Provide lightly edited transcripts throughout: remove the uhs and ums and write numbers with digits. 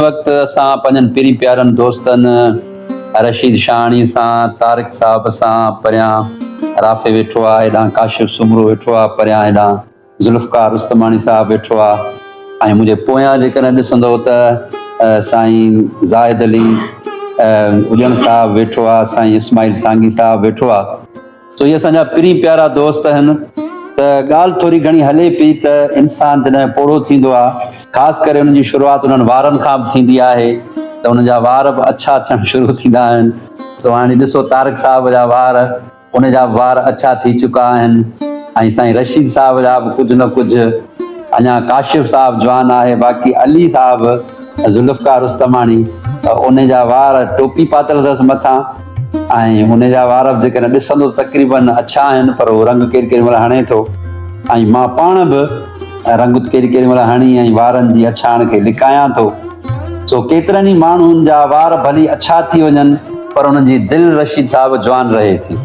वक्त असां पंहिंजनि पीरी प्यारनि दोस्तनि रशीद शाहणी सां तारिक साहब सां परियां राफ़े वेठो आहे, हेॾां काशिफ सुमरो वेठो आहे, परियां हेॾां ज़ुल्फ़कार उस्तमानी साहब वेठो आहे ऐं मुंहिंजे पोयां जेकॾहिं ॾिसंदो त साईं ज़ाहिद अली उॼण साहब वेठो आहे, साईं इस्माइल सांगी साहब वेठो आहे। सो इहे असांजा पीरी प्यारा दोस्त आहिनि। त ॻाल्हि थोरी घणी हले पई त इंसानु जॾहिं पोड़ो थींदो आहे, ख़ासि करे उन्हनि जी शुरूआति उन्हनि वारनि खां बि थींदी आहे त उन्हनि जा वार बि अछा थियणु शुरू थींदा आहिनि। सो हाणे ॾिसो तारिक साहब जा वार, उन जा वार अछा थी चुका आहिनि ऐं साईं रशीद साहब जा बि कुझु न कुझु, अञा काशिफ साहब जवान आहे, बाक़ी अली साहब ज़ुल्फ़कार उस्तमानी उन जा वार टोपी पातल अथसि मथां ऐं उन जा वार बि जेकॾहिं ॾिसंदो तक़रीबन अछा आहिनि, पर उहो रंग केॾी केॾी महिल हणे थो ऐं मां पाण बि रंग केॾी केॾी महिल हणी ऐं वारनि जी अछाण खे लिकायां थो। सो केतिरनि ई माण्हुनि जा वार भली अछा थी वञनि पर उन्हनि जी दिलि रशीद साहब जवान रहे थी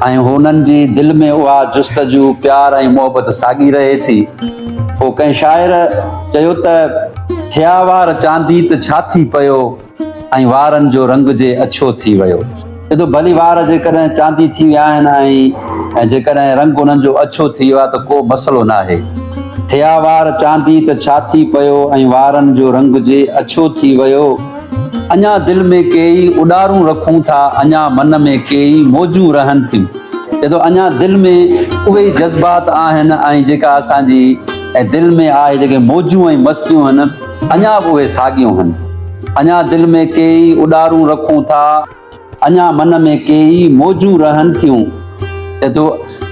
ऐं हुननि जी दिलि में उहा जुस्तजू प्यार ऐं मोहबत साॻी रहे थी। पोइ कंहिं शाइर चयो त थिया वार चांदी त छा थी पियो ऐं वारनि जो रंग जे अछो थी वियो। एॾो भली वार जेकॾहिं चांदी थी विया आहिनि ऐं जेकॾहिं रंग उन्हनि जो अछो थी वियो आहे त को मसइलो न आहे। थिया वार चांदी त छा थी पियो ऐं वारनि जो रंग जे अछो थी वियो। अञा दिलि में केई उॾारूं रखूं था, अञा मन में केई मौजूं रहनि थियूं। एॾो अञा दिलि में उहे ई जज़्बात आहिनि ऐं जेका असांजी ऐं दिलि में आहे जेके मौजूं ऐं मस्तियूं आहिनि, अञा बि उहे साॻियूं आहिनि। अञा दिलि में केई उॾारूं रखूं था, अञा मन में केई मौजूं रहनि थियूं। एॾो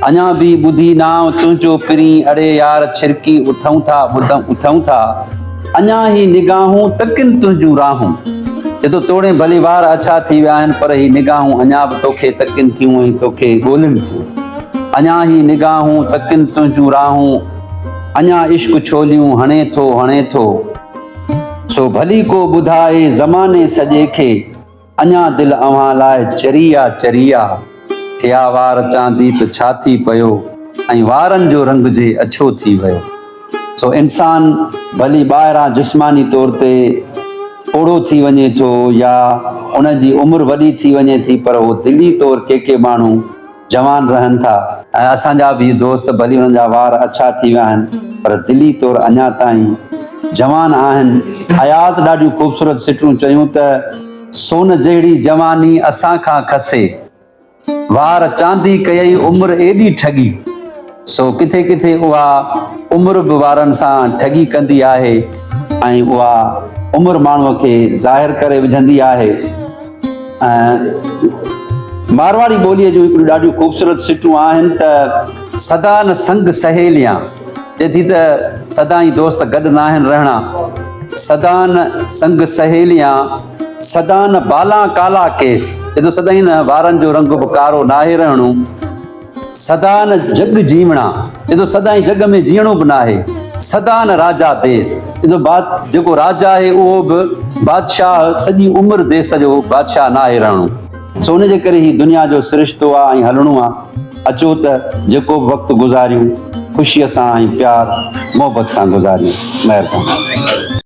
अञा बि ॿुधी नाव तुंहिंजो पिरी, अड़े यार छिरकी उथूं था, अञा ही निगाहूं तकिन तुंहिंजूं राहूं। एॾो तोड़े भली वार अछा थी विया आहिनि पर ही निगाहूं अञा बि तोखे तकिन थियूं ऐं तोखे ॻोल्हनि थियूं। अञा ही निगाहूं तकिन तुंहिंजूं राहूं, अञा इश्क छोलियूं हणे थो। सो भली को ॿुधाए ज़माने सॼे खे, अञा दिलि अव्हां लाइ चरिया। थिया वार चांदी त छा थी पियो ऐं वारनि जो रंग जे अछो थी वियो। सो इंसान भली ॿाहिरां जिस्मानी तौर ते पोड़ो थी वञे थो या उनजी उमिरि वॾी थी वञे थी, पर उहो दिली तौर के माण्हू जवान रहनि था। ऐं असांजा बि दोस्त भली उन्हनि जा वार अछा थी विया आहिनि पर दिली तौर अञा ताईं जवान आहिनि। अयाज़ ॾाढियूं ख़ूबसूरत सिटूं चयूं त सोन जहिड़ी जवानी असां खां खसे, वार चांदी कयई उमिरि एॾी ठगी। सो किथे किथे उहा उमिरि बि वारनि सां ठगी कंदी आहे ऐं उहा उमिरि माण्हूअ खे ज़ाहिर करे विझंदी आहे। ऐं मारवाड़ी ॿोलीअ जूं हिकिड़ियूं ॾाढियूं ख़ूबसूरत सिटूं आहिनि त सदा न संग सहेलियां, चएथी त सदा ई दोस्त गॾु न आहिनि रहणा। सदा न संग सहेलियां, सदा न बाला काला केस, एॾो सदा ई न वारनि जो रंग बि कारो न आहे रहणो। सदा न जग जीवणा, एॾो सदा ई जग में जीअणो बि न आहे। सदा न राजा देस, एॾो जेको राजा आहे उहो बि बादशाह सॼी उमिरि देस जो बादशाह न आहे रहणो। सो उन जे करे ही दुनिया जो सिरिश्तो आहे ऐं हलणो आहे। अचो त जेको बि वक़्तु गुज़ारियूं ख़ुशीअ सां ऐं प्यार मोहबत सां गुज़ारियूं। महिरबानी।